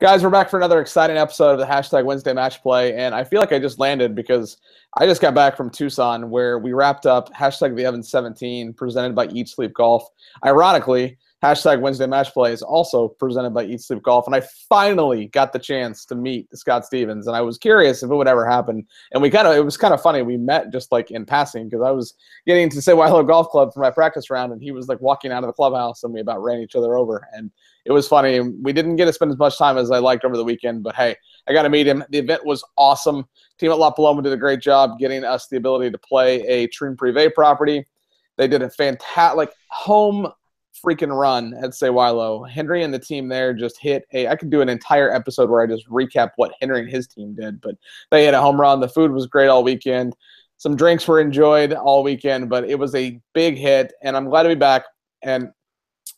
Guys, we're back for another exciting episode of the hashtag Wednesday Match Play, and I feel like I just landed because I just got back from Tucson where we wrapped up hashtag the Evans 17 presented by Eat Sleep Golf. Ironically, hashtag Wednesday Match Play is also presented by Eat Sleep Golf, and I finally got the chance to meet Scott Stevens, and I was curious if it would ever happen. And it was kind of funny. We met just like in passing because I was getting to say hello golf club for my practice round, and he was like walking out of the clubhouse, and we about ran each other over. And it was funny. We didn't get to spend as much time as I liked over the weekend, but hey, I got to meet him. The event was awesome. Team at La Paloma did a great job getting us the ability to play a Trine Privé property. They did a fantastic home freaking run at Sewilo. Henry and the team there just I could do an entire episode where I just recap what Henry and his team did, but they hit a home run. The food was great all weekend. Some drinks were enjoyed all weekend, but it was a big hit, and I'm glad to be back. And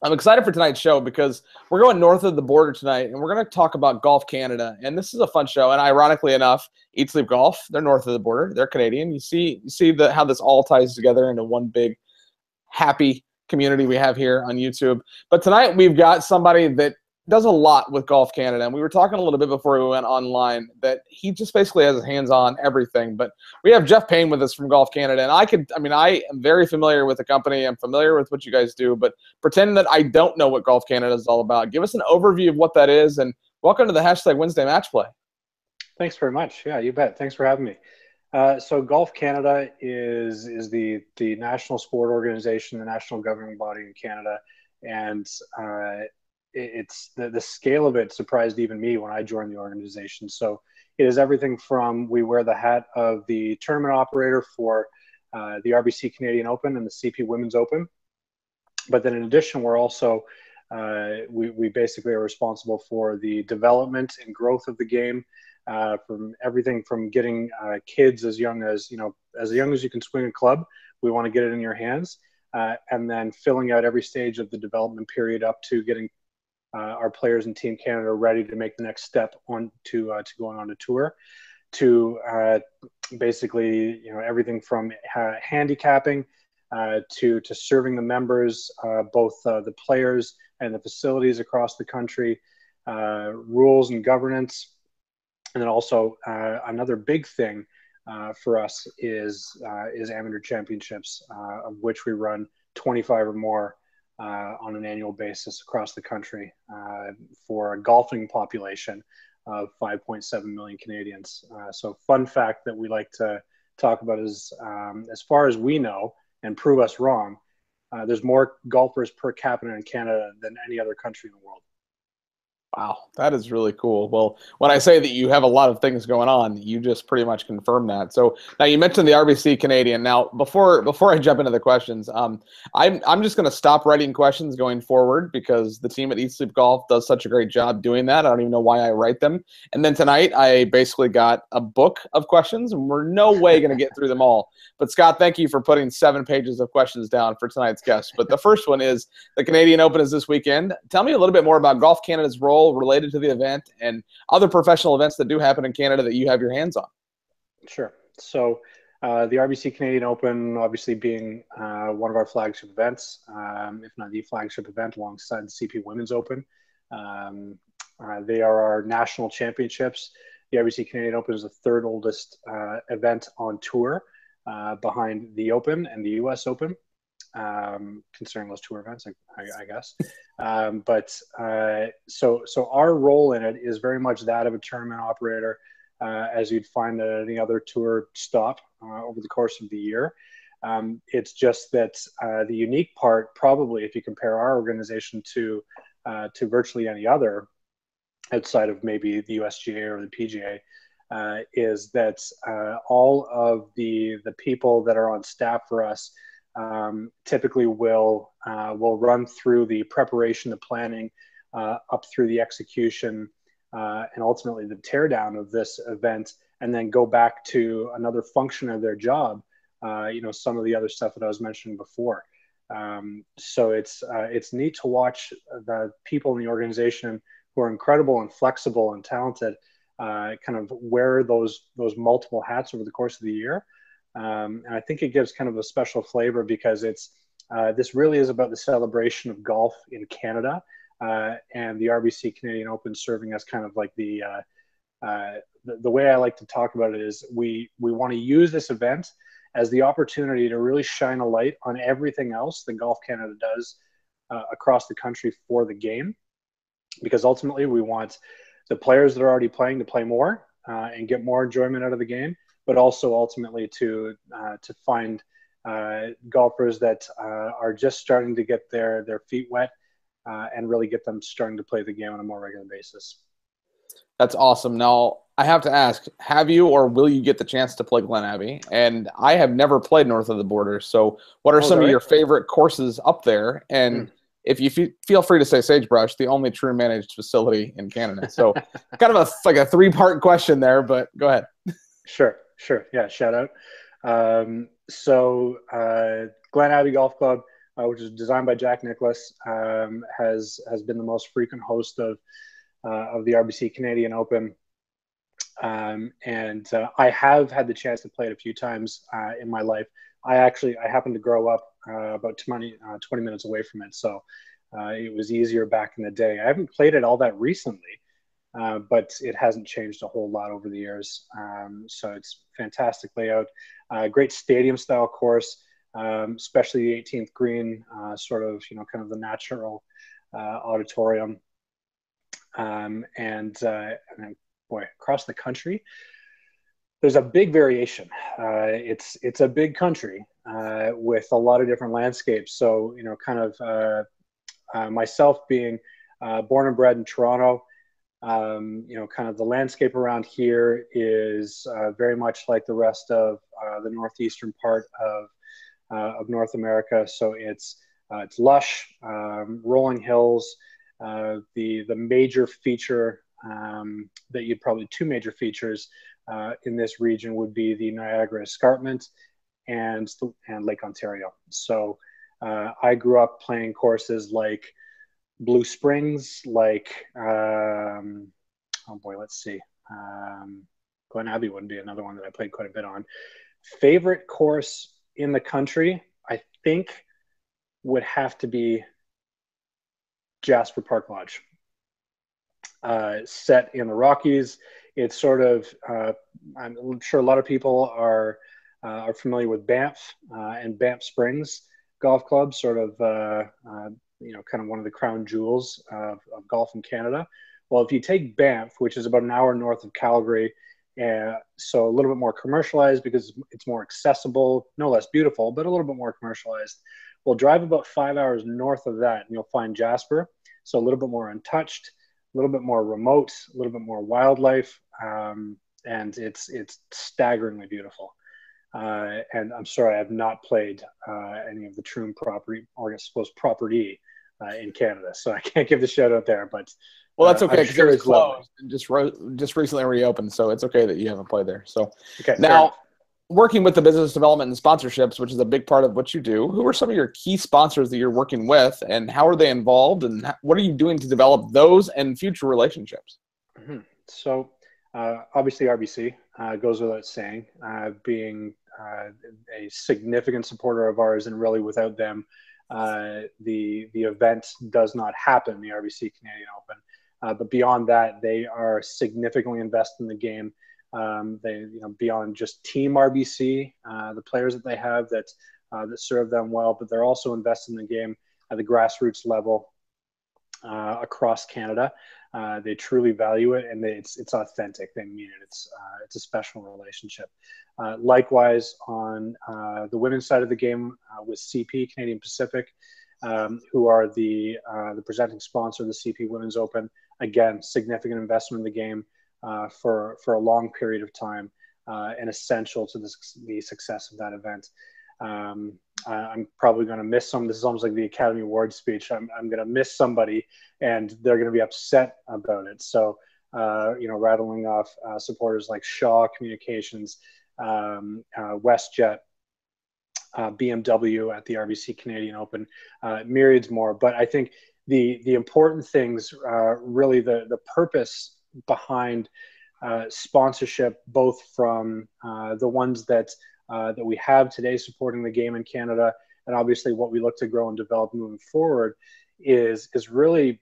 I'm excited for tonight's show because we're going north of the border tonight, and we're going to talk about Golf Canada. And this is a fun show. And ironically enough, Eat Sleep Golf, they're north of the border. They're Canadian. You see how this all ties together into one big happy community we have here on YouTube. But tonight we've got somebody that does a lot with Golf Canada, and we were talking a little bit before we went online that he just basically has his hands on everything. But we have Jeff Payne with us from Golf Canada, and I am very familiar with the company. I'm familiar with what you guys do, but pretend that I don't know what Golf Canada is all about. Give us an overview of what that is, and welcome to the hashtag Wednesday Match Play. Thanks very much. Yeah, you bet. Thanks for having me. So Golf Canada is the national sport organization, the national governing body in Canada, and it's the scale of it surprised even me when I joined the organization. So it is everything from we wear the hat of the tournament operator for the RBC Canadian Open and the CP Women's Open, but then in addition, we're also we basically are responsible for the development and growth of the game. From everything from getting kids as young as you can swing a club, we want to get it in your hands, and then filling out every stage of the development period up to getting our players and Team Canada ready to make the next step on to going on a tour, to basically everything from handicapping to serving the members, both the players and the facilities across the country, rules and governance. And then also another big thing for us is amateur championships, of which we run 25 or more on an annual basis across the country for a golfing population of 5.7 million Canadians. So fun fact that we like to talk about is, as far as we know, and prove us wrong, there's more golfers per capita in Canada than any other country in the world. Wow, that is really cool. Well, when I say that you have a lot of things going on, you just pretty much confirm that. So now you mentioned the RBC Canadian. Now, before I jump into the questions, I'm just going to stop writing questions going forward because the team at Eat Sleep Golf does such a great job doing that. I don't even know why I write them. And then tonight, I basically got a book of questions, and we're no way going to get through them all. But Scott, thank you for putting 7 pages of questions down for tonight's guest. But the first one is the Canadian Open is this weekend. Tell me a little bit more about Golf Canada's role related to the event and other professional events that do happen in Canada that you have your hands on. Sure. So the RBC Canadian Open, obviously being one of our flagship events, if not the flagship event alongside the CP Women's Open. They are our national championships. The RBC Canadian Open is the third oldest event on tour behind the Open and the US Open. Considering those two events, I guess. So our role in it is very much that of a tournament operator, as you'd find at any other tour stop over the course of the year. It's just that the unique part, probably if you compare our organization to virtually any other outside of maybe the USGA or the PGA, is that all of the people that are on staff for us typically will run through the preparation, the planning, up through the execution, and ultimately the teardown of this event, and then go back to another function of their job. Some of the other stuff that I was mentioning before. So it's neat to watch the people in the organization who are incredible and flexible and talented, kind of wear those multiple hats over the course of the year. And I think it gives kind of a special flavor because this really is about the celebration of golf in Canada, and the RBC Canadian Open serving as kind of like the way I like to talk about it is we want to use this event as the opportunity to really shine a light on everything else that Golf Canada does across the country for the game, because ultimately we want the players that are already playing to play more and get more enjoyment out of the game, but also ultimately to find golfers that are just starting to get their feet wet and really get them starting to play the game on a more regular basis. That's awesome. Now, I have to ask, have you or will you get the chance to play Glen Abbey? And I have never played north of the border. So what are some of your favorite courses up there? And if you feel free to say Sagebrush, the only true managed facility in Canada. So kind of like a three-part question there, but go ahead. Sure. Yeah, shout out. Glen Abbey Golf Club, which is designed by Jack Nicklaus, has been the most frequent host of the RBC Canadian Open. I have had the chance to play it a few times in my life. I happened to grow up about 20 minutes away from it. So it was easier back in the day. I haven't played it all that recently, but it hasn't changed a whole lot over the years. So it's fantastic layout, great stadium style course, especially the 18th green, sort of, kind of the natural auditorium. And then, boy, across the country, there's a big variation. It's a big country with a lot of different landscapes. So, kind of myself being born and bred in Toronto, kind of the landscape around here is very much like the rest of the northeastern part of North America. So it's lush, rolling hills. The major feature that you'd probably two major features in this region would be the Niagara Escarpment and Lake Ontario. So I grew up playing courses like Blue Springs, like Glen Abbey would be another one that I played quite a bit on. Favorite course in the country, I think, would have to be Jasper Park Lodge. Set in the Rockies, it's sort of I'm sure a lot of people are familiar with Banff and Banff Springs Golf Club, sort of kind of one of the crown jewels of golf in Canada. Well, if you take Banff, which is about an hour north of Calgary, so a little bit more commercialized because it's more accessible, no less beautiful, but a little bit more commercialized. We'll drive about 5 hours north of that and you'll find Jasper. So a little bit more untouched, a little bit more remote, a little bit more wildlife, and it's staggeringly beautiful. And I'm sorry, I have not played any of the Troon property, or I suppose property in Canada, so I can't give the shout out there. But well, that's okay because sure it's closed and just recently reopened, so it's okay that you haven't played there. So okay, now, working with the business development and sponsorships, which is a big part of what you do, who are some of your key sponsors that you're working with, and how are they involved, and what are you doing to develop those and future relationships? Mm-hmm. So obviously RBC goes without saying, being a significant supporter of ours, and really without them, the event does not happen, the RBC Canadian Open. But beyond that, they are significantly invested in the game. They, beyond just Team RBC, the players that they have that serve them well, but they're also invested in the game at the grassroots level across Canada. They truly value it, and it's authentic. They mean it. It's a special relationship. Likewise, on the women's side of the game, with CP Canadian Pacific, who are the presenting sponsor of the CP Women's Open. Again, significant investment in the game for a long period of time, and essential to the success of that event. I'm probably going to miss some. This is almost like the Academy Awards speech. I'm going to miss somebody, and they're going to be upset about it. So, rattling off supporters like Shaw Communications, WestJet, BMW at the RBC Canadian Open, myriads more. But I think the important things, really the purpose behind sponsorship, both from the ones that we have today supporting the game in Canada, and obviously what we look to grow and develop moving forward, is really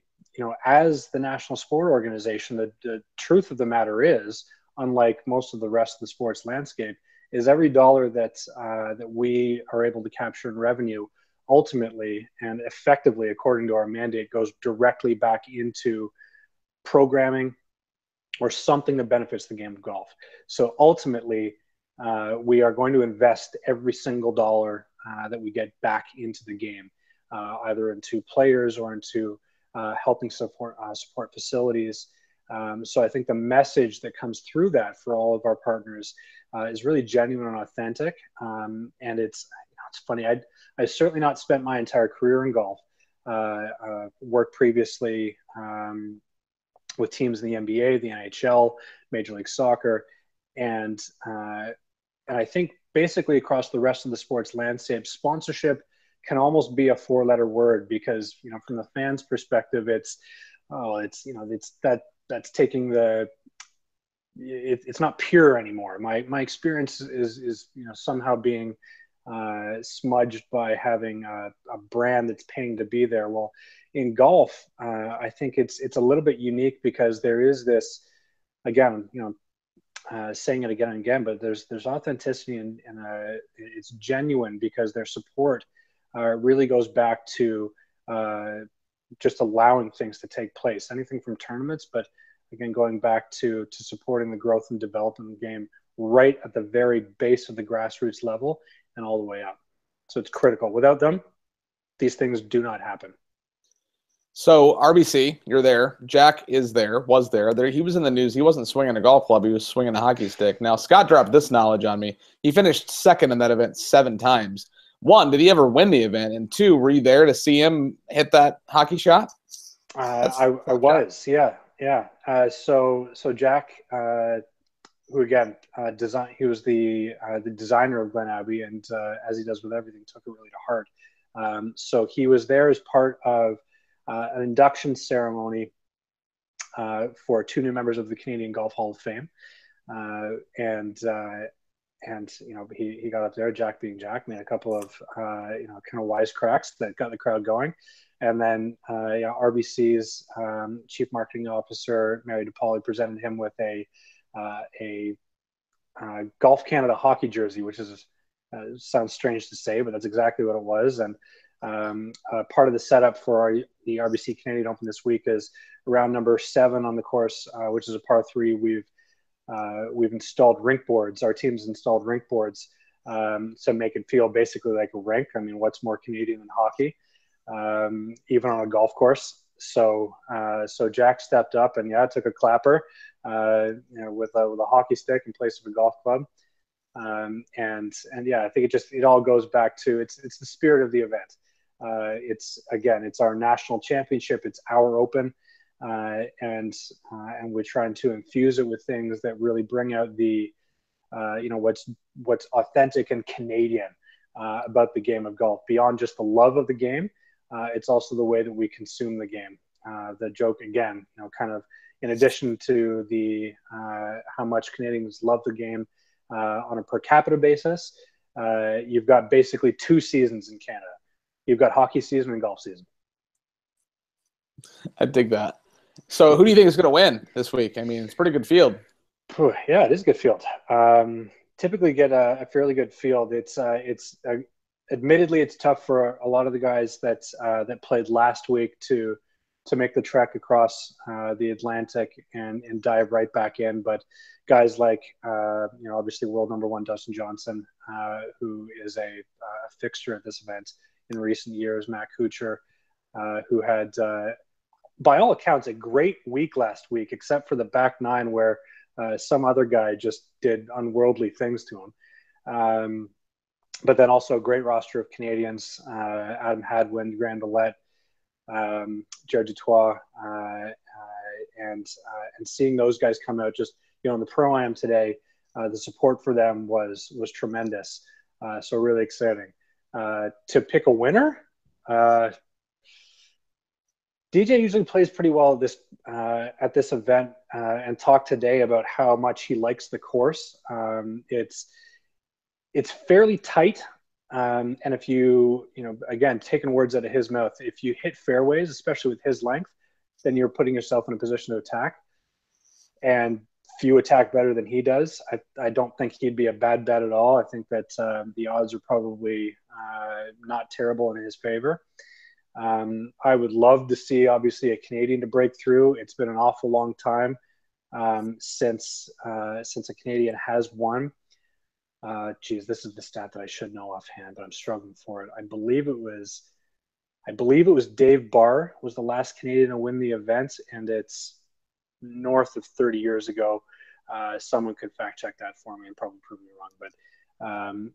as the national sport organization, the truth of the matter is, unlike most of the rest of the sports landscape, is every dollar that we are able to capture in revenue ultimately and effectively, according to our mandate, goes directly back into programming or something that benefits the game of golf. So ultimately, we are going to invest every single dollar that we get back into the game, either into players or into helping support facilities. So I think the message that comes through that for all of our partners is really genuine and authentic. And it's funny. I certainly not spent my entire career in golf. Worked previously with teams in the NBA, the NHL, Major League Soccer, and I think basically across the rest of the sports landscape, sponsorship can almost be a four-letter word because from the fans' perspective, it's that's taking it's not pure anymore. My experience is somehow being smudged by having a brand that's paying to be there. Well, in golf, I think it's a little bit unique because there is this, again, saying it again and again, but there's authenticity and it's genuine because their support really goes back to just allowing things to take place, anything from tournaments, but again, going back to supporting the growth and development of the game right at the very base of the grassroots level and all the way up. So it's critical. Without them, these things do not happen. So RBC, you're there. Jack was there. He was in the news. He wasn't swinging a golf club. He was swinging a hockey stick. Now, Scott dropped this knowledge on me. He finished second in that event 7 times. 1, did he ever win the event? And 2, were you there to see him hit that hockey shot? I was, yeah. So Jack, who again he was the designer of Glen Abbey, and as he does with everything, took it really to heart. So he was there as part of an induction ceremony for 2 new members of the Canadian Golf Hall of Fame, and he got up there, Jack being Jack, made a couple of kind of wisecracks that got the crowd going. And then RBC's chief marketing officer, Mary DePauli, presented him with a Golf Canada hockey jersey, which sounds strange to say, but that's exactly what it was. And part of the setup for the RBC Canadian Open this week is around number 7 on the course, which is a par 3. We've installed rink boards. Our team's installed rink boards to make it feel basically like a rink. I mean, what's more Canadian than hockey? Even on a golf course. So Jack stepped up and took a clapper, with a hockey stick in place of a golf club. And I think it all goes back to it's the spirit of the event. It's our national championship. It's our Open, and we're trying to infuse it with things that really bring out the what's authentic and Canadian about the game of golf beyond just the love of the game. It's also the way that we consume the game. The joke, again, kind of in addition to the how much Canadians love the game on a per capita basis, you've got basically 2 seasons in Canada. You've got hockey season and golf season. I dig that. So who do you think is going to win this week? I mean, it's a pretty good field. Yeah, it is a good field. Typically get a fairly good field. Admittedly, it's tough for a lot of the guys that played last week to make the trek across the Atlantic and dive right back in. But guys like obviously world number 1 Dustin Johnson, who is a fixture at this event in recent years, Matt Kuchar, who had by all accounts a great week last week, except for the back 9 where some other guy just did unworldly things to him. But then also a great roster of Canadians, Adam Hadwin, Graham Billette, Jared Dutois, and seeing those guys come out just, in the Pro-Am today, the support for them was tremendous. So really exciting. To pick a winner, DJ usually plays pretty well at this event, and talked today about how much he likes the course. It's fairly tight. And if you again, taking words out of his mouth, if you hit fairways, especially with his length, then you're putting yourself in a position to attack. And few attack better than he does. I don't think he'd be a bad bet at all. I think that the odds are probably not terrible in his favor. I would love to see, obviously, a Canadian to break through. It's been an awful long time since a Canadian has won. This is the stat that I should know offhand, but I'm struggling for it. I believe it was Dave Barr was the last Canadian to win the event, and it's north of 30 years ago. Someone could fact check that for me and probably prove me wrong, but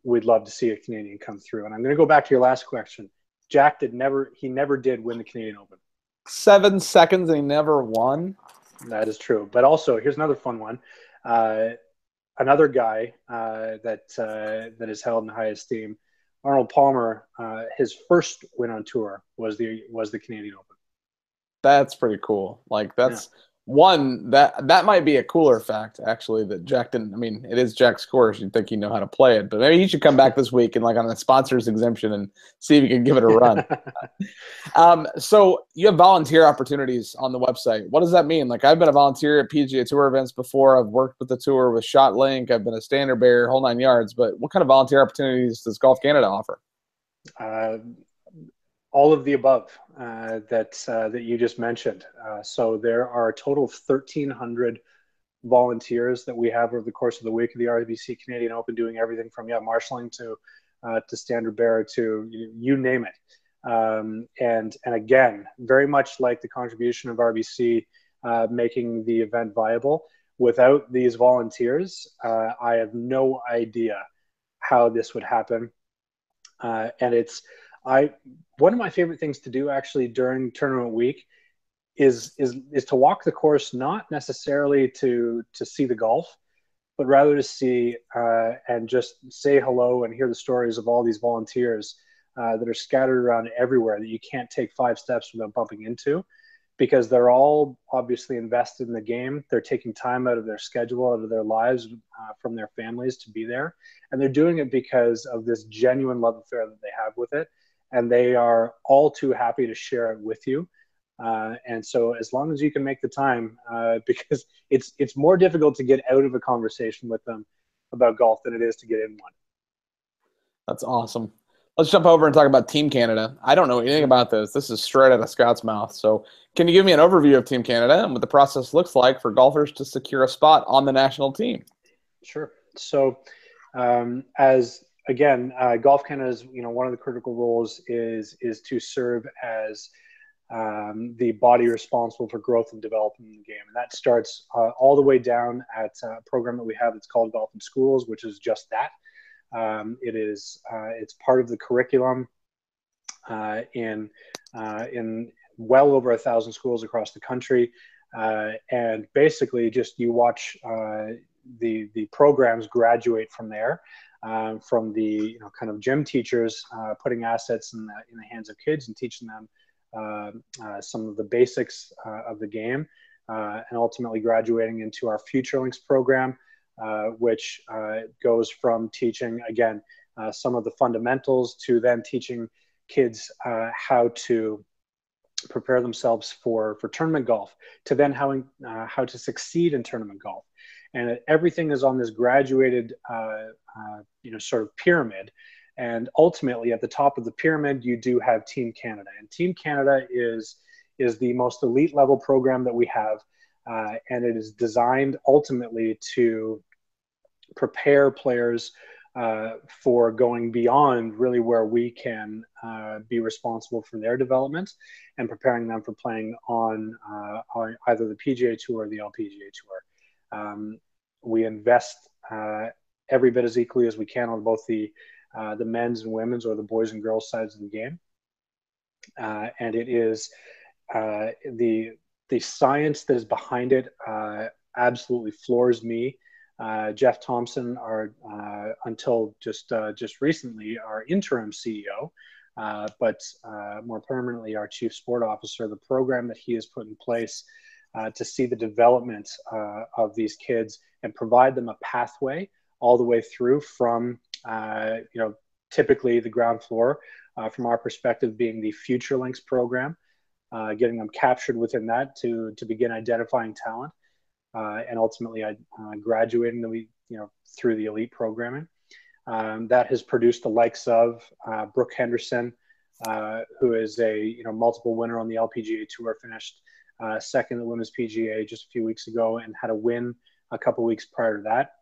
we'd love to see a Canadian come through. And I'm going to go back to your last question. Jack never did win the Canadian Open. 7 seconds and he never won. That is true. But also, here's another fun one. Another guy that is held in high esteem, Arnold Palmer. His first win on tour was the Canadian Open. That's pretty cool. Like that's. Yeah. One, that might be a cooler fact, actually, that Jack didn't. I mean, it is Jack's course. You'd think he'd know how to play it, but maybe he should come back this week and, like, on a sponsor's exemption and see if he can give it a run. So you have volunteer opportunities on the website. What does that mean? Like, I've been a volunteer at PGA Tour events before. I've worked with the tour with ShotLink. I've been a standard bearer, whole 9 yards. But what kind of volunteer opportunities does Golf Canada offer? All of the above that you just mentioned. So there are a total of 1,300 volunteers that we have over the course of the week of the RBC Canadian Open, doing everything from marshalling to standard bearer to you name it. And again, very much like the contribution of RBC making the event viable. Without these volunteers, I have no idea how this would happen. And one of my favorite things to do actually during tournament week is to walk the course, not necessarily to see the golf, but rather to see and just say hello and hear the stories of all these volunteers that are scattered around everywhere that you can't take 5 steps without bumping into, because they're all obviously invested in the game. They're taking time out of their schedule, out of their lives, from their families to be there. And they're doing it because of this genuine love affair that they have with it. And they are all too happy to share it with you. And so as long as you can make the time, because it's more difficult to get out of a conversation with them about golf than it is to get in one. That's awesome. Let's jump over and talk about Team Canada. I don't know anything about this. This is straight out of Scott's mouth. So can you give me an overview of Team Canada and what the process looks like for golfers to secure a spot on the national team? Sure. So Golf Canada's, one of the critical roles is to serve as the body responsible for growth and development in the game. And that starts all the way down at a program that we have that's called Golf in Schools, which is just that. It's part of the curriculum in well over 1,000 schools across the country. And basically just you watch the programs graduate from there. From the kind of gym teachers putting assets in the hands of kids and teaching them some of the basics of the game, and ultimately graduating into our Future Links program, which goes from teaching, again, some of the fundamentals to then teaching kids how to prepare themselves for tournament golf, to then how to succeed in tournament golf. And everything is on this graduated, sort of pyramid. And ultimately, at the top of the pyramid, you do have Team Canada. And Team Canada is the most elite level program that we have. And it is designed ultimately to prepare players for going beyond really where we can be responsible for their development and preparing them for playing on either the PGA Tour or the LPGA Tour. We invest every bit as equally as we can on both the men's and women's, or the boys and girls sides of the game. And it is the science that is behind it absolutely floors me. Jeff Thompson, until just recently, our interim CEO, but more permanently our chief sport officer, the program that he has put in place to see the development of these kids and provide them a pathway all the way through from, typically the ground floor, from our perspective being the Future Links program, getting them captured within that to begin identifying talent, and ultimately graduating them, through the elite programming. That has produced the likes of Brooke Henderson, who is a multiple winner on the LPGA Tour, finished second at the Women's PGA just a few weeks ago, and had a win a couple weeks prior to that.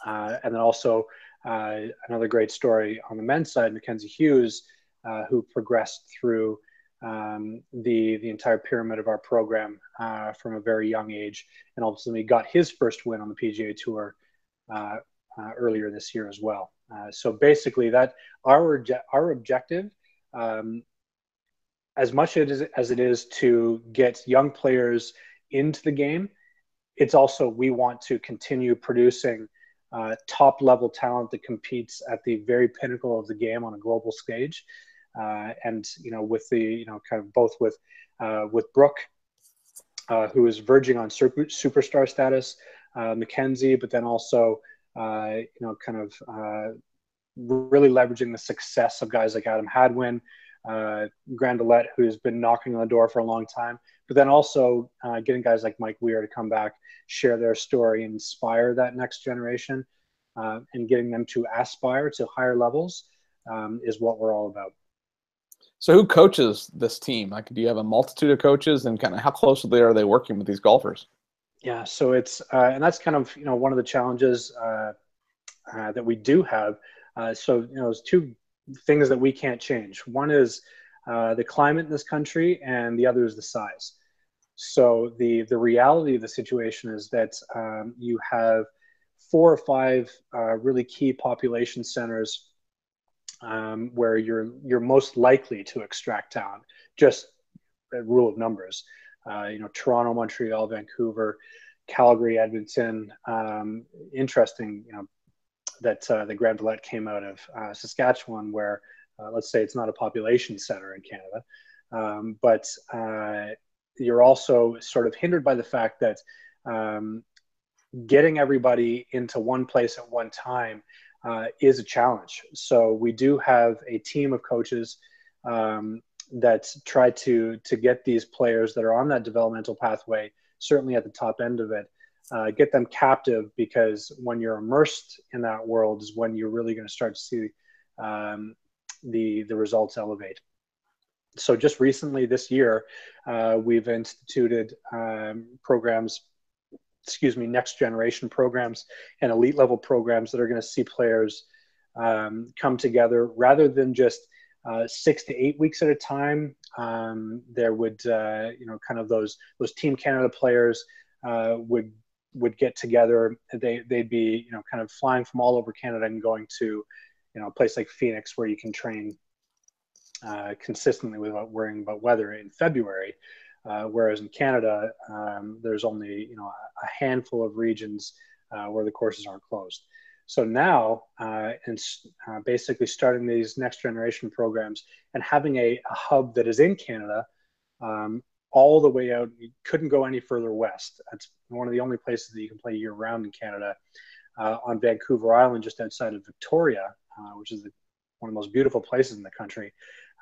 And then also another great story on the men's side, Mackenzie Hughes, who progressed through the entire pyramid of our program from a very young age, and ultimately got his first win on the PGA Tour earlier this year as well. So basically, that our objective, as much as it is to get young players into the game, it's also, we want to continue producing top level talent that competes at the very pinnacle of the game on a global stage. And with the kind of both with Brooke, who is verging on superstar status, Mackenzie, but then also really leveraging the success of guys like Adam Hadwin, Grandelet, who's been knocking on the door for a long time, but then also getting guys like Mike Weir to come back, share their story, inspire that next generation, and getting them to aspire to higher levels is what we're all about. So who coaches this team? Like, do you have a multitude of coaches, and kind of how closely are they working with these golfers? Yeah, so it's and that's kind of one of the challenges that we do have. So there's two things that we can't change. One is the climate in this country, and the other is the size. So the reality of the situation is that you have 4 or 5 really key population centers where you're most likely to extract talent, just a rule of numbers. Toronto, Montreal, Vancouver, Calgary, Edmonton. Interesting, that the Grandelet came out of Saskatchewan, where let's say it's not a population center in Canada, but you're also sort of hindered by the fact that getting everybody into one place at one time is a challenge. So we do have a team of coaches that try to get these players that are on that developmental pathway, certainly at the top end of it, get them captive, because when you're immersed in that world is when you're really going to start to see the results elevate. So just recently this year, we've instituted programs, next generation programs and elite level programs that are going to see players come together rather than just 6 to 8 weeks at a time. There would, kind of those Team Canada players would get together. They'd be, kind of flying from all over Canada and going to, a place like Phoenix, where you can train consistently without worrying about weather in February. Whereas in Canada, there's only a handful of regions where the courses aren't closed. So now, basically starting these next generation programs and having a hub that is in Canada, all the way out, you couldn't go any further west. That's one of the only places that you can play year round in Canada, on Vancouver Island, just outside of Victoria, which is one of the most beautiful places in the country,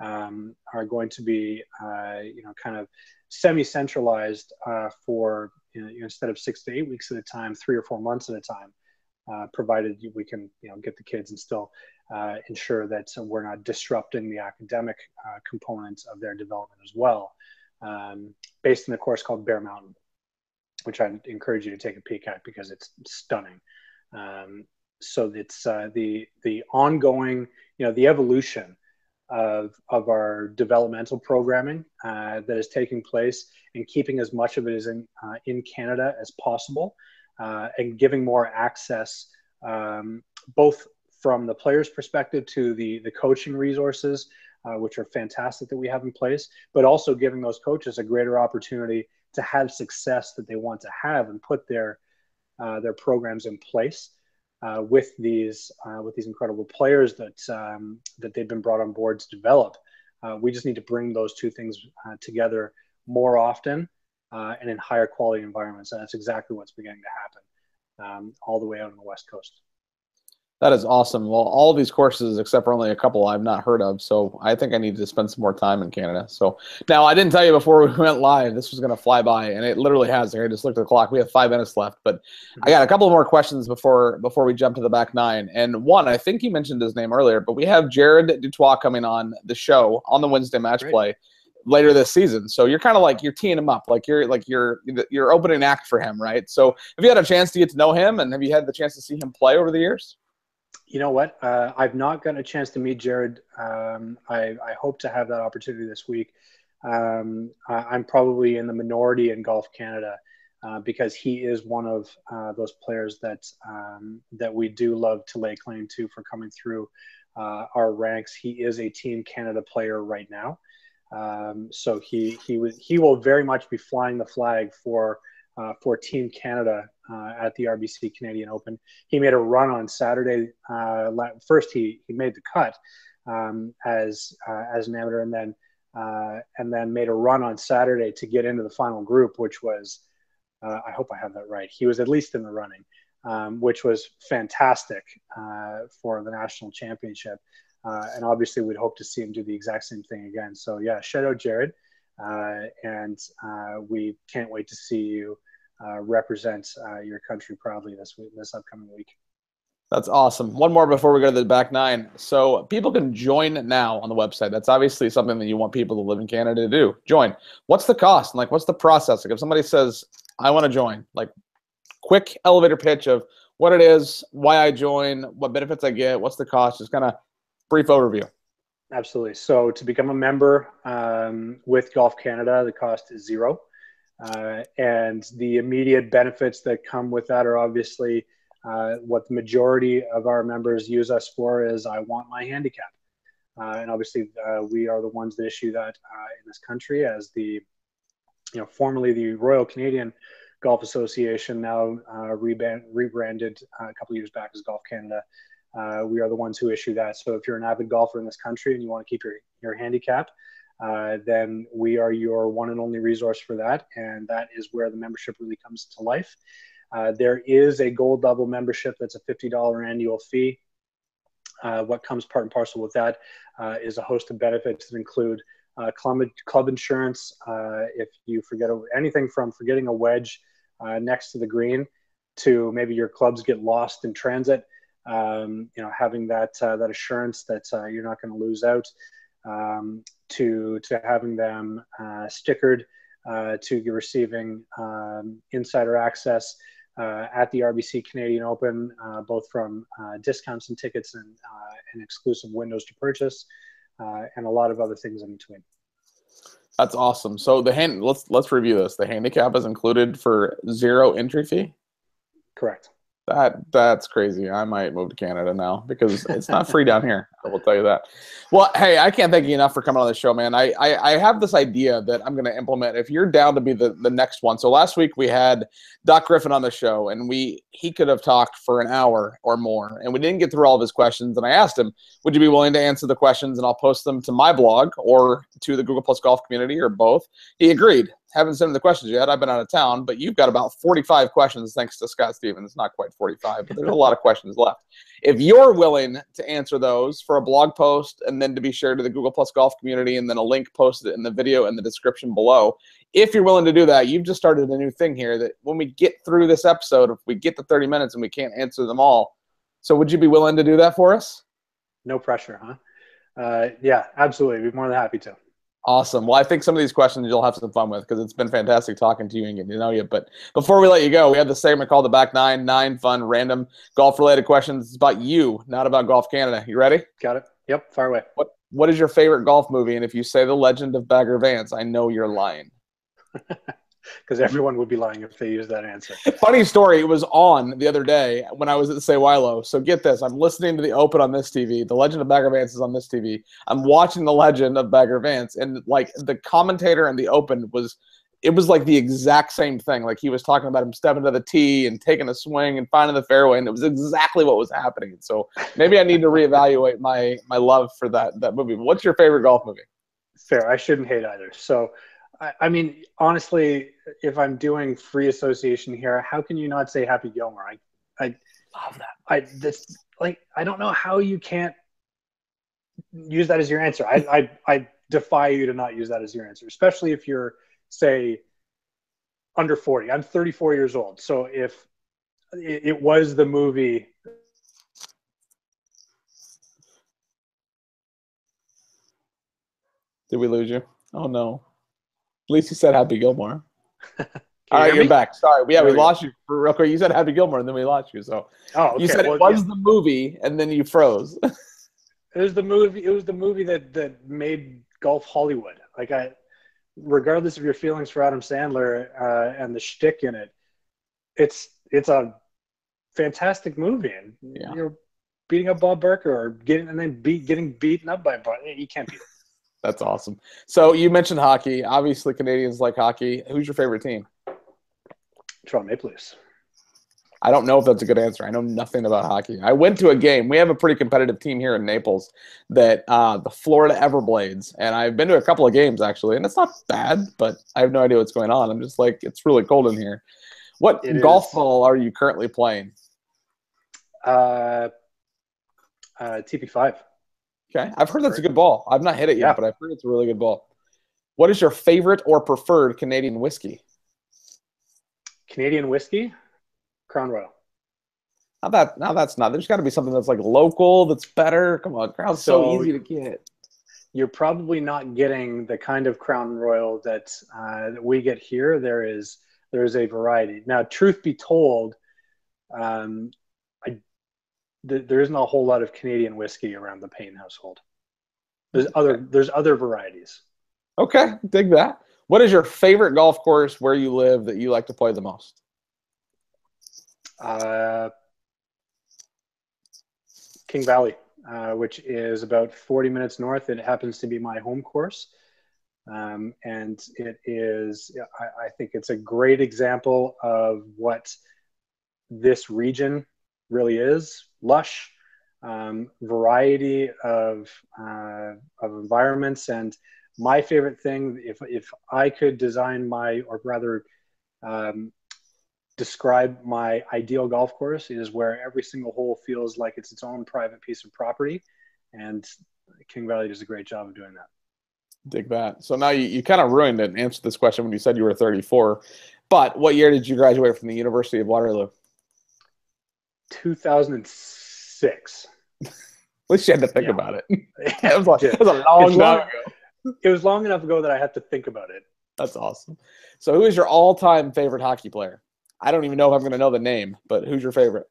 are going to be, kind of semi-centralized for, instead of 6 to 8 weeks at a time, 3 or 4 months at a time, provided we can, get the kids and still ensure that we're not disrupting the academic components of their development as well. Based in a course called Bear Mountain, which I encourage you to take a peek at because it's stunning. So it's the ongoing, the evolution of our developmental programming that is taking place, and keeping as much of it as in Canada as possible, and giving more access, both from the player's perspective to the coaching resources, which are fantastic that we have in place, but also giving those coaches a greater opportunity to have success that they want to have and put their programs in place with these incredible players that they've been brought on board to develop. We just need to bring those two things together more often and in higher quality environments, and that's exactly what's beginning to happen all the way out on the West Coast. That is awesome. Well, all these courses, except for only a couple I've not heard of, so I think I need to spend some more time in Canada. So now I didn't tell you before we went live, this was going to fly by, and it literally has. I just looked at the clock. We have 5 minutes left, but I got a couple more questions before we jump to the back nine. And one, I think you mentioned his name earlier, but we have Jared Dutois coming on the show on the Wednesday match play later this season. So you're kind of like, you're teeing him up, like you're opening act for him, right? So have you had a chance to get to know him, and have you had the chance to see him play over the years? You know what? I've not gotten a chance to meet Jared. I hope to have that opportunity this week. I'm probably in the minority in Golf Canada because he is one of those players that we do love to lay claim to for coming through our ranks. He is a Team Canada player right now, so he will very much be flying the flag for Team Canada at the RBC Canadian Open. He made a run on Saturday. First, he made the cut as an amateur, and then made a run on Saturday to get into the final group, which was I hope I have that right. He was at least in the running, which was fantastic for the national championship. And obviously, we'd hope to see him do the exact same thing again. So yeah, shout out Jared, and we can't wait to see you represent your country proudly this upcoming week. That's awesome. One more before we go to the back nine. So people can join now on the website. That's obviously something that you want people who live in Canada to do. Join. What's the cost? And like, what's the process? Like, if somebody says, I want to join, like, quick elevator pitch of what it is, why I join, what benefits I get, what's the cost? Just kind of brief overview. Absolutely. So to become a member with Golf Canada, the cost is $0. And the immediate benefits that come with that are obviously what the majority of our members use us for is I want my handicap. And obviously we are the ones that issue that in this country as formerly the Royal Canadian Golf Association, now rebranded a couple of years back as Golf Canada. We are the ones who issue that. So if you're an avid golfer in this country and you want to keep your handicap, then we are your one and only resource for that. And that is where the membership really comes to life. There is a gold level membership that's a $50 annual fee. What comes part and parcel with that is a host of benefits that include club insurance. If you forget anything from forgetting a wedge next to the green to maybe your clubs get lost in transit, having that assurance that you're not going to lose out, to having them stickered, to you receiving insider access at the RBC Canadian Open, both from discounts and tickets and exclusive windows to purchase, and a lot of other things in between. That's awesome. So let's review this. The handicap is included for $0 entry fee? Correct. That's crazy. I might move to Canada now because it's not free down here. I will tell you that. Well, hey, I can't thank you enough for coming on the show, man. I have this idea that I'm going to implement if you're down to be the next one. So last week we had Doc Griffin on the show, and he could have talked for an hour or more, and we didn't get through all of his questions. And I asked him, would you be willing to answer the questions, and I'll post them to my blog or to the Google Plus Golf community or both? He agreed. Haven't sent him the questions yet. I've been out of town, but you've got about 45 questions thanks to Scott Stevens. Not quite 45, but there's a lot of questions left. If you're willing to answer those for a blog post and then to be shared to the Google Plus Golf community and then a link posted in the video in the description below, if you're willing to do that, you've just started a new thing here that when we get through this episode, if we get to 30 minutes and we can't answer them all, so would you be willing to do that for us? No pressure, huh? Yeah, absolutely. We'd be more than happy to. Awesome. Well, I think some of these questions you'll have some fun with because it's been fantastic talking to you and getting to know you. But before we let you go, we have the segment called the Back Nine fun, random golf-related questions. It's about you, not about Golf Canada. You ready? Got it. Yep, fire away. What is your favorite golf movie? And if you say The Legend of Bagger Vance, I know you're lying. Because everyone would be lying if they used that answer. Funny story, it was on the other day when I was at the Saywilo. So get this, I'm listening to the Open on this TV. The Legend of Bagger Vance is on this TV. I'm watching The Legend of Bagger Vance, and like the commentator in the Open was like the exact same thing. Like he was talking about him stepping to the tee and taking a swing and finding the fairway, and it was exactly what was happening. So maybe I need to reevaluate my love for that movie. What's your favorite golf movie? Fair. I shouldn't hate either. So I mean, honestly, if I'm doing free association here, how can you not say Happy Gilmore? Love that. I don't know how you can't use that as your answer. I defy you to not use that as your answer, especially if you're, say, under 40. I'm 34 years old. So if it was the movie. Did we lose you? Oh, no. At least you said Happy Gilmore. All right, you're Me? back. Sorry. Yeah, we lost you for real quick. You said Happy Gilmore, and then we lost you. So you said it was the movie, and then you froze. It was the movie. It was the movie that made golf Hollywood. Like, regardless of your feelings for Adam Sandler and the shtick in it, it's a fantastic movie. And you're beating up Bob Barker or getting beaten up by Bob. You can't beat it. That's awesome. So you mentioned hockey. Obviously, Canadians like hockey. Who's your favorite team? Toronto Maple Leafs. I don't know if that's a good answer. I know nothing about hockey. I went to a game. We have a pretty competitive team here in Naples, that the Florida Everblades, and I've been to a couple of games actually, and it's not bad, but I have no idea what's going on. I'm just like, it's really cold in here. What golf ball are you currently playing? TP5. Okay, I've heard that's a good ball. I've not hit it yet, but I've heard it's a really good ball. What is your favorite or preferred Canadian whiskey? Canadian whiskey? Crown Royal. Now that's not. There's got to be something that's like local that's better. Come on, Crown's so easy to get. You're probably not getting the kind of Crown Royal that we get here. There is a variety. Now, truth be told, there isn't a whole lot of Canadian whiskey around the Payne household. There's other varieties. Okay, dig that. What is your favorite golf course where you live that you like to play the most? King Valley, which is about 40 minutes north. It happens to be my home course. And it is, I think it's a great example of what this region really is. Lush, variety of environments. And my favorite thing, if I could design describe my ideal golf course, is where every single hole feels like it's its own private piece of property. And King Valley does a great job of doing that. Dig that. So now you kind of ruined it and answered this question when you said you were 34. But what year did you graduate from the University of Waterloo? 2006. At least you had to think about it. It was a long time ago. It was long enough ago that I had to think about it. That's awesome. So who is your all-time favorite hockey player? I don't even know if I'm going to know the name, but who's your favorite?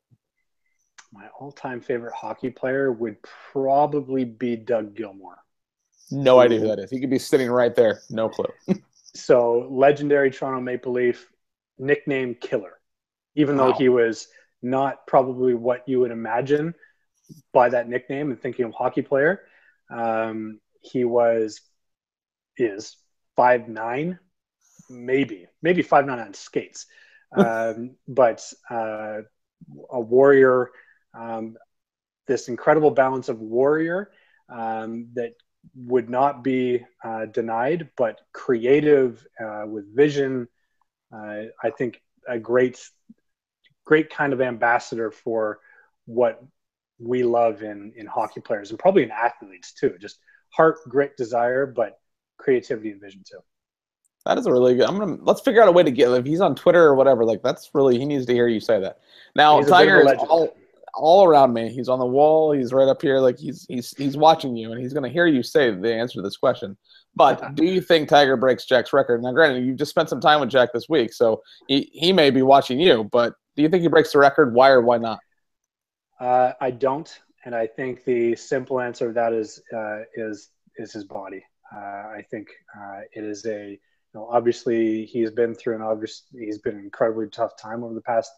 My all-time favorite hockey player would probably be Doug Gilmour. No idea who that is. He could be sitting right there. No clue. So, legendary Toronto Maple Leaf, nickname Killer. Even though he was not probably what you would imagine by that nickname and thinking of hockey player. He is 5'9", maybe 5'9" on skates. But a warrior, this incredible balance of warrior that would not be denied, but creative with vision. I think a great kind of ambassador for what we love in hockey players, and probably in athletes too. Just heart, grit, desire, but creativity and vision too. That is a really good. Let's figure out a way to get, if he's on Twitter or whatever, like he needs to hear you say that. Now, Tiger is all around me. He's on the wall. He's right up here. Like he's watching you, and he's going to hear you say the answer to this question. But do you think Tiger breaks Jack's record? Now, granted, you've just spent some time with Jack this week, so he may be watching you. But do you think he breaks the record? Why or why not? I don't, and I think the simple answer to that is his body. I think it is obviously he's been through he's been an incredibly tough time over the past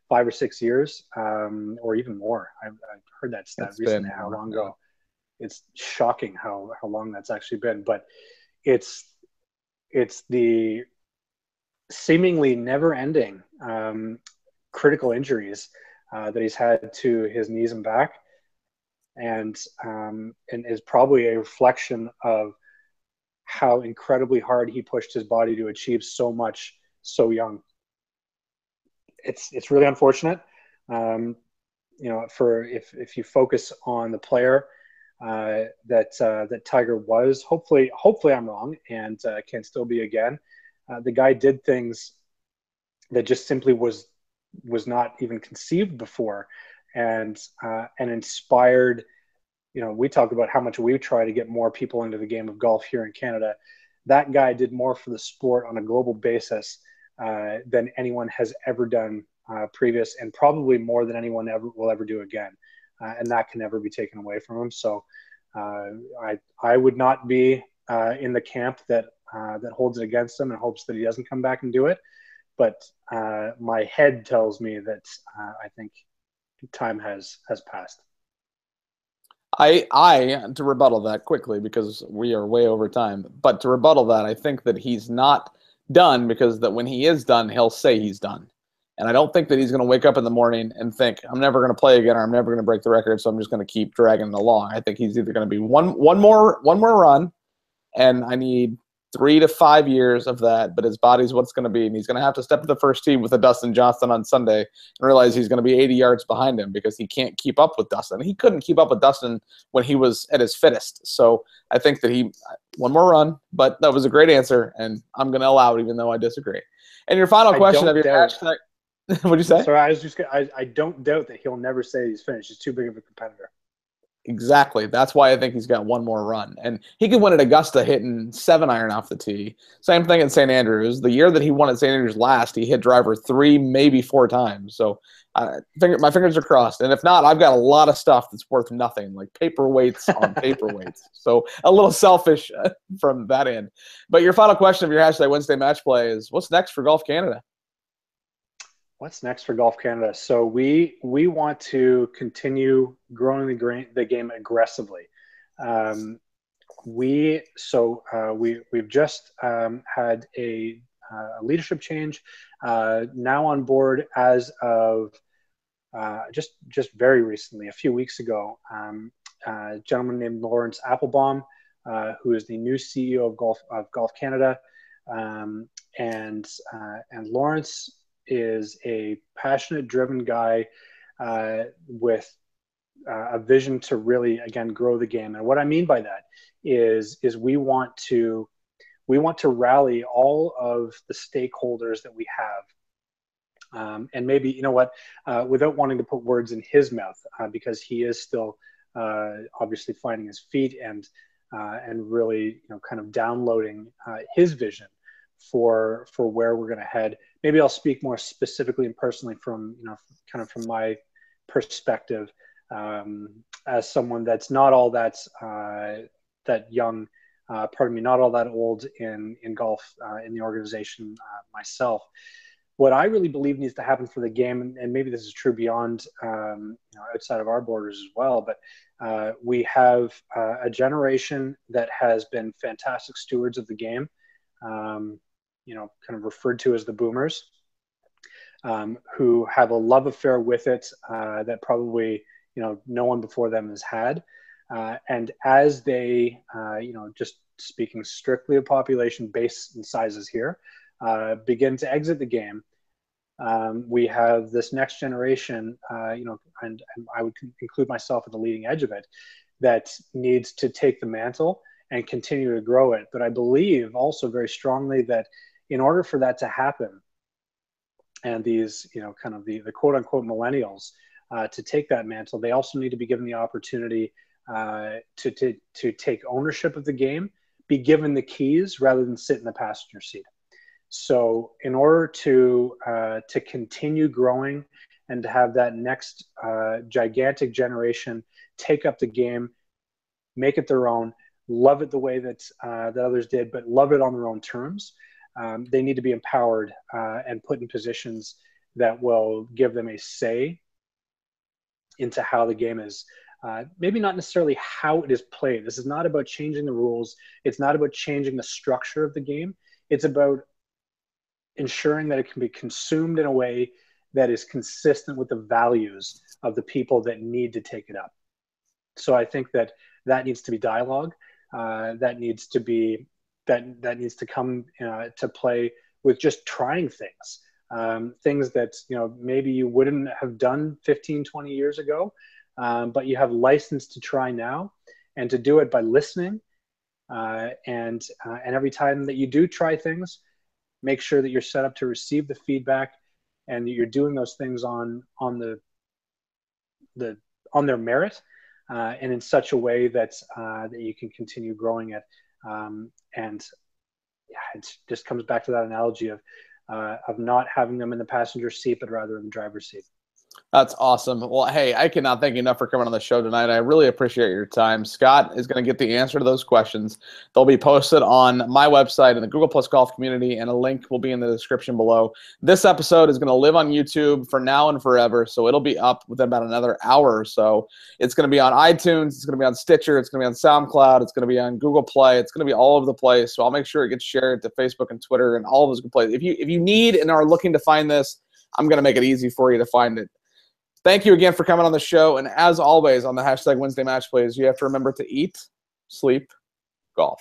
5 or 6 years, or even more. I've heard that stat recently. How long ago? It's shocking how long that's actually been. But it's the seemingly never-ending critical injuries that he's had to his knees and back, and is probably a reflection of how incredibly hard he pushed his body to achieve so much so young. It's really unfortunate. for if you focus on the player that Tiger was, hopefully I'm wrong and can still be again. The guy did things that just simply was not even conceived before, and inspired. We talk about how much we try to get more people into the game of golf here in Canada. That guy did more for the sport on a global basis than anyone has ever done previous, and probably more than anyone will ever do again. And that can never be taken away from him. So I would not be in the camp that holds it against him and hopes that he doesn't come back and do it. But my head tells me that I think time has passed. I to rebuttal that quickly, because we are way over time, but to rebuttal that, I think that he's not done, because that when he is done, he'll say he's done. And I don't think that he's going to wake up in the morning and think, I'm never going to play again, or I'm never going to break the record, so I'm just going to keep dragging it along. I think he's either going to be one more run, and I need 3 to 5 years of that, but his body's what's going to be, and he's going to have to step to the first tee with a Dustin Johnson on Sunday and realize he's going to be 80 yards behind him, because he can't keep up with Dustin. He couldn't keep up with Dustin when he was at his fittest. So I think that one more run, but that was a great answer, and I'm going to allow it, even though I disagree. And your final question of your hashtag, what'd you say? Sorry, I don't doubt that he'll never say he's finished. He's too big of a competitor. Exactly. That's why I think he's got one more run. And he could win at Augusta hitting 7-iron off the tee. Same thing at St. Andrews. The year that he won at St. Andrews last, he hit driver 3, maybe 4 times. So my fingers are crossed. And if not, I've got a lot of stuff that's worth nothing, like paperweights on paperweights. So a little selfish from that end. But your final question of your hashtag Wednesday match play is, what's next for Golf Canada? What's next for Golf Canada? So we want to continue growing the game aggressively. We've just had a leadership change now on board as of just very recently, a few weeks ago. A gentleman named Lawrence Applebaum, who is the new CEO of Golf Canada, and Lawrence is a passionate, driven guy with a vision to really, again, grow the game. And what I mean by that is we want to rally all of the stakeholders that we have. And maybe, without wanting to put words in his mouth, because he is still obviously finding his feet and really, kind of downloading his vision for where we're going to head. Maybe I'll speak more specifically and personally from, kind of from my perspective, as someone that's not all that young, not all that old in golf, in the organization myself. What I really believe needs to happen for the game, and maybe this is true beyond, outside of our borders as well, but we have a generation that has been fantastic stewards of the game, kind of referred to as the boomers, who have a love affair with it that probably, no one before them has had. And as they, just speaking strictly of population base and sizes here, begin to exit the game, we have this next generation, and I would include myself at the leading edge of it, that needs to take the mantle and continue to grow it. But I believe also very strongly that in order for that to happen, and these, kind of the quote unquote millennials to take that mantle, they also need to be given the opportunity to take ownership of the game, be given the keys rather than sit in the passenger seat. So in order to continue growing and to have that next gigantic generation take up the game, make it their own, love it the way that others did, but love it on their own terms, they need to be empowered and put in positions that will give them a say into how the game is. Maybe not necessarily how it is played. This is not about changing the rules. It's not about changing the structure of the game. It's about ensuring that it can be consumed in a way that is consistent with the values of the people that need to take it up. So I think that needs to be dialogue. That needs to be that needs to come to play with just trying things. things that, maybe you wouldn't have done 15, 20 years ago, but you have license to try now, and to do it by listening. And every time that you do try things, make sure that you're set up to receive the feedback, and that you're doing those things on their merit, and in such a way that that you can continue growing it. And yeah, it just comes back to that analogy of not having them in the passenger seat, but rather in the driver's seat. That's awesome. Well, hey, I cannot thank you enough for coming on the show tonight. I really appreciate your time. Scott is going to get the answer to those questions. They'll be posted on my website in the Google Plus Golf community, and a link will be in the description below. This episode is going to live on YouTube for now and forever, so it'll be up within about another hour or so. It's going to be on iTunes. It's going to be on Stitcher. It's going to be on SoundCloud. It's going to be on Google Play. It's going to be all over the place, so I'll make sure it gets shared to Facebook and Twitter and all of those good places. If you need and are looking to find this, I'm going to make it easy for you to find it. Thank you again for coming on the show. And as always, on the hashtag Wednesday Match Plays, you have to remember to eat, sleep, golf.